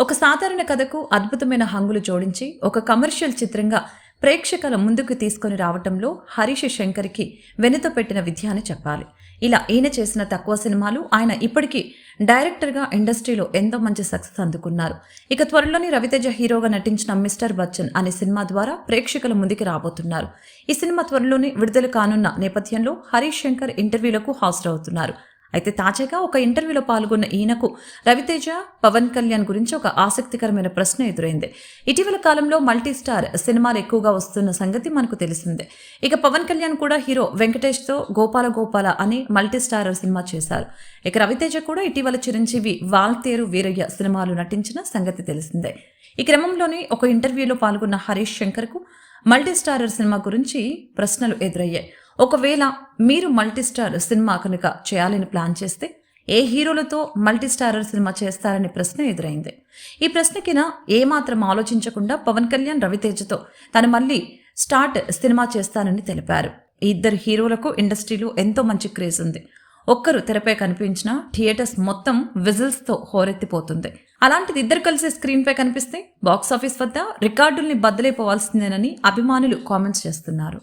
ఒక సాధారణ కథకు అద్భుతమైన హంగులు జోడించి ఒక కమర్షియల్ చిత్రంగా ప్రేక్షకుల ముందుకు తీసుకొని రావటంలో హరీష్ శంకర్కి వెనుత పెట్టిన విద్య అని చెప్పాలి. ఇలా ఈయన చేసిన తక్కువ సినిమాలు ఆయన ఇప్పటికీ డైరెక్టర్గా ఇండస్ట్రీలో ఎంతో మంచి సక్సెస్ అందుకున్నారు. ఇక త్వరలోనే రవితేజ హీరోగా నటించిన మిస్టర్ బచ్చన్ అనే సినిమా ద్వారా ప్రేక్షకుల ముందుకు రాబోతున్నారు. ఈ సినిమా త్వరలోనే విడుదల కానున్న నేపథ్యంలో హరీష్ శంకర్ ఇంటర్వ్యూలకు హాజరవుతున్నారు. అయితే తాజాగా ఒక ఇంటర్వ్యూలో పాల్గొన్న ఈయనకు రవితేజ, పవన్ కళ్యాణ్ గురించి ఒక ఆసక్తికరమైన ప్రశ్న ఎదురైంది. ఇటీవల కాలంలో మల్టీ స్టార్ సినిమాలు ఎక్కువగా వస్తున్న సంగతి మనకు తెలిసిందే. ఇక పవన్ కళ్యాణ్ కూడా హీరో వెంకటేష్తో గోపాల గోపాల అనే మల్టీ స్టార్ సినిమా చేశారు. ఇక రవితేజ కూడా ఇటీవల చిరంజీవి వాల్తేరు వీరయ్య సినిమాలు నటించిన సంగతి తెలిసిందే. ఈ క్రమంలోనే ఒక ఇంటర్వ్యూలో పాల్గొన్న హరీష్ శంకర్కు మల్టీ స్టారర్ సినిమా గురించి ప్రశ్నలు ఎదురయ్యాయి. ఒకవేళ మీరు మల్టీస్టార్ సినిమా కనుక చేయాలని ప్లాన్ చేస్తే ఏ హీరోలతో మల్టీస్టారర్ సినిమా చేస్తారనే ప్రశ్న ఎదురైంది. ఈ ప్రశ్నకినా ఏమాత్రం ఆలోచించకుండా పవన్ కళ్యాణ్ రవితేజతో తను మళ్ళీ స్టార్ట్ సినిమా చేస్తానని తెలిపారు. ఈ ఇద్దరు హీరోలకు ఇండస్ట్రీలో ఎంతో మంచి క్రేజ్ ఉంది. ఒక్కరు తెరపై కనిపించిన థియేటర్స్ మొత్తం విజిల్స్తో హోరెత్తిపోతుంది. అలాంటిది ఇద్దరు కలిసి స్క్రీన్ పై కనిపిస్తే బాక్సాఫీస్ వద్ద రికార్డుల్ని బద్దలైపోవాల్సిందేనని అభిమానులు కామెంట్స్ చేస్తున్నారు.